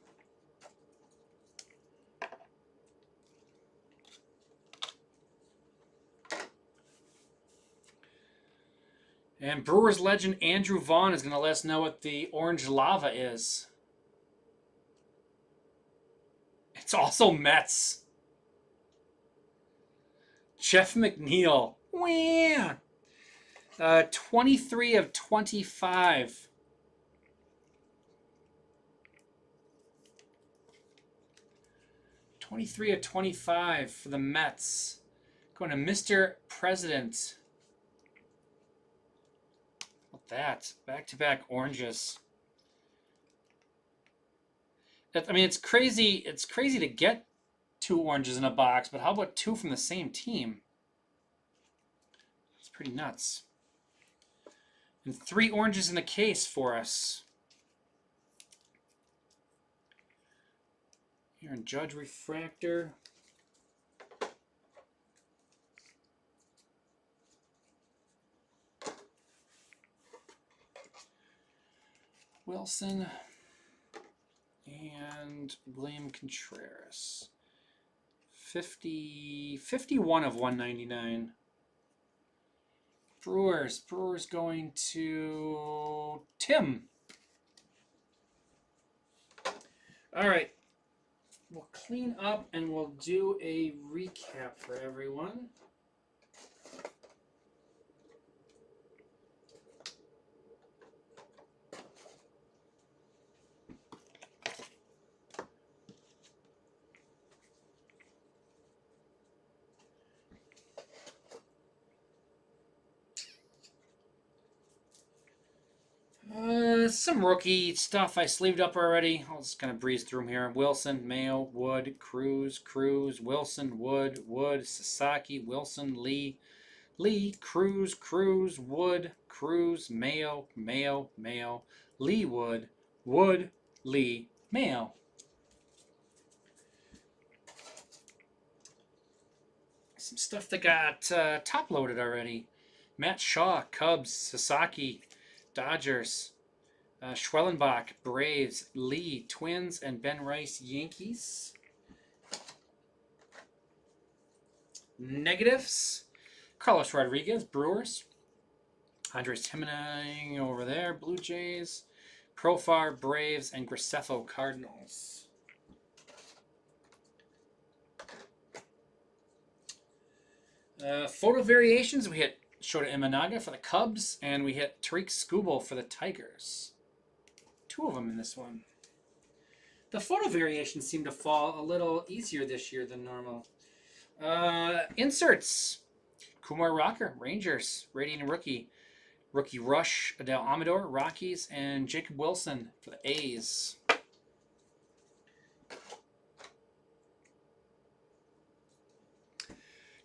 And Brewers legend Andrew Vaughn is going to let us know what the orange lava is. It's also Mets. Jeff McNeil. Wow. 23 of 25. For the Mets. Going to Mr. President. What's that? Back-to-back oranges. I mean, it's crazy. It's crazy to get 2 oranges in a box, but how about 2 from the same team? It's pretty nuts. And 3 oranges in the case for us. Here in Judge Refractor. Wilson and William Contreras. 51 of 199. Brewers going to Tim. All right. We'll clean up and we'll do a recap for everyone. Some rookie stuff I sleeved up already. I'll just kind of breeze through them here. Wilson, Mayo, Wood, Cruz, Wilson, Wood, Sasaki, Wilson, Lee, Cruz, Wood, Mayo, Lee, Wood, Lee, Mayo. Some stuff that got top loaded already. Matt Shaw, Cubs, Sasaki, Dodgers, Schwellenbach, Braves, Lee, Twins, and Ben Rice, Yankees. Negatives, Carlos Rodriguez, Brewers. Andres Gimenez over there, Blue Jays. Profar, Braves, and Graceffo, Cardinals. Photo variations, we hit Shota Imanaga for the Cubs, and we hit Tariq Skubal for the Tigers. 2 of them in this one. The photo variations seem to fall a little easier this year than normal. Inserts. Kumar Rocker, Rangers, Radiant Rookie. Rookie Rush, Adele Amador, Rockies, and Jacob Wilson for the A's.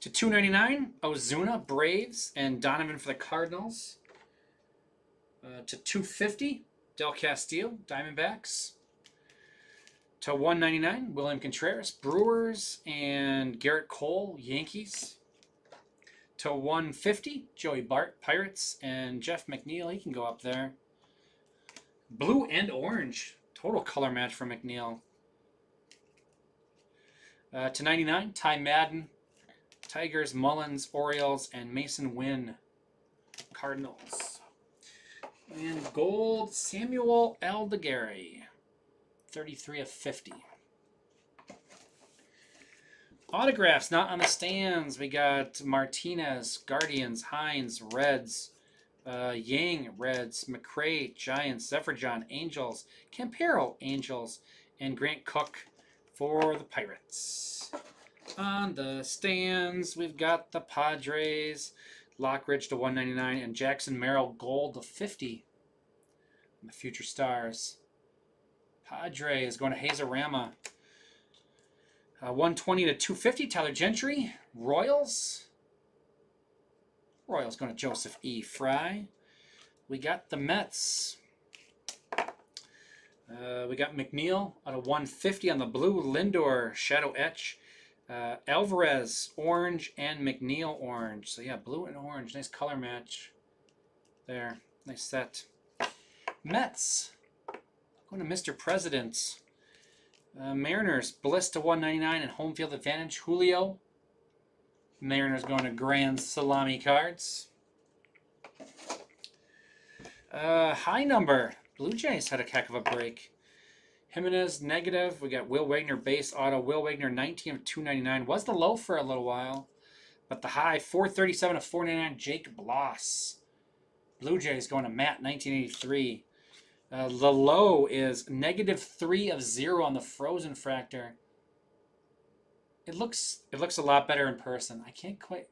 To $2.99, Ozuna, Braves, and Donovan for the Cardinals. To $2.50, Del Castillo, Diamondbacks. To $1.99, William Contreras, Brewers, and Garrett Cole, Yankees. To $1.50, Joey Bart, Pirates, and Jeff McNeil, he can go up there. Blue and orange, total color match for McNeil. To $99, Ty Madden, Tigers, Mullins, Orioles, and Mason Wynn, Cardinals. And gold, Samuel Aldeguerri, 33 of 50. Autographs not on the stands. We got Martinez, Guardians, Hines, Reds, Yang, Reds, McRae, Giants, Zephyr-John, Angels, Campero, Angels, and Grant Cook for the Pirates. On the stands, we've got the Padres, Lockridge to $1.99, and Jackson Merrill gold to $50 And the future stars. Padre is going to Hazarama. 120 to 250, Tyler Gentry. Royals. Royals going to Joseph E. Fry. We got the Mets. We got McNeil out of 150 on the blue. Lindor, Shadow Etch. Alvarez, orange, and McNeil, orange. So, yeah, blue and orange. Nice color match there. Nice set. Mets. Going to Mr. President. Mariners, Bliss to 199 and home field advantage. Julio. Mariners going to Grand Salami cards. High number. Blue Jays had a heck of a break. Jimenez, negative. We got Will Wagner, base auto. Will Wagner, 19 of 299. Was the low for a little while. But the high, 437 of 499. Jake Bloss. Blue Jays going to Matt, 1983. The low is -3 of 0 on the Frozen Fractor. It looks a lot better in person. I can't quite.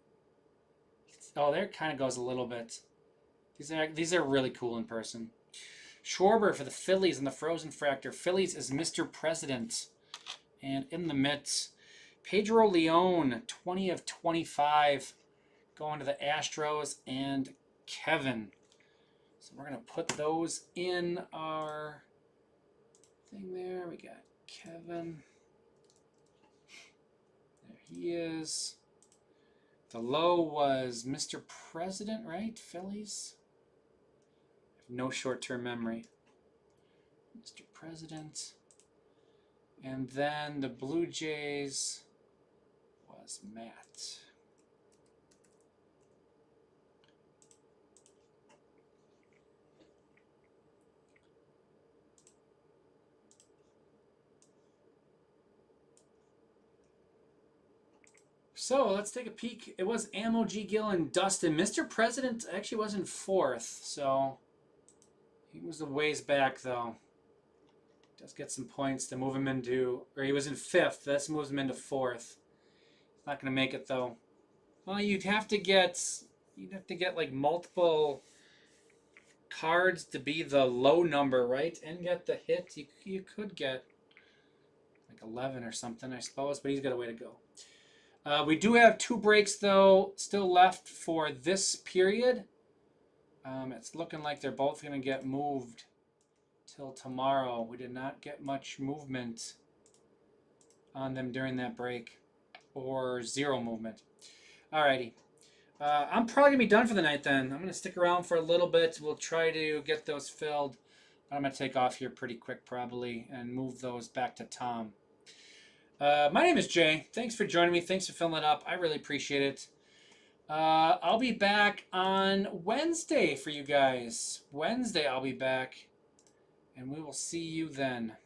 Oh, there it kind of goes a little bit. These are really cool in person. Schwarber for the Phillies and the Frozen Fractor. Phillies is Mr. President. And in the midst, Pedro Leon, 20 of 25, going to the Astros, and Kevin. So we're going to put those in our thing there. We got Kevin. There he is. The low was Mr. President, right? Phillies? No short-term memory. Mr. President. And then the Blue Jays was Matt. So let's take a peek. It was Ammo, G. Gill, and Dustin. Mr. President actually was in 4th, so he was a ways back, though. Does get some points to move him into, or he was in 5th. This moves him into 4th. Not going to make it, though. Well, you'd have to get like multiple cards to be the low number, right? And get the hit. You could get like 11 or something, I suppose, but he's got a way to go. We do have 2 breaks, though, still left for this period. It's looking like they're both going to get moved till tomorrow. We did not get much movement on them during that break, or 0 movement. Alrighty. I'm probably going to be done for the night then. I'm going to stick around for a little bit. We'll try to get those filled. I'm going to take off here pretty quick probably and move those back to Tom. My name is Jay. Thanks for joining me. Thanks for filling it up. I really appreciate it. I'll be back on Wednesday for you guys. Wednesday I'll be back, and we will see you then.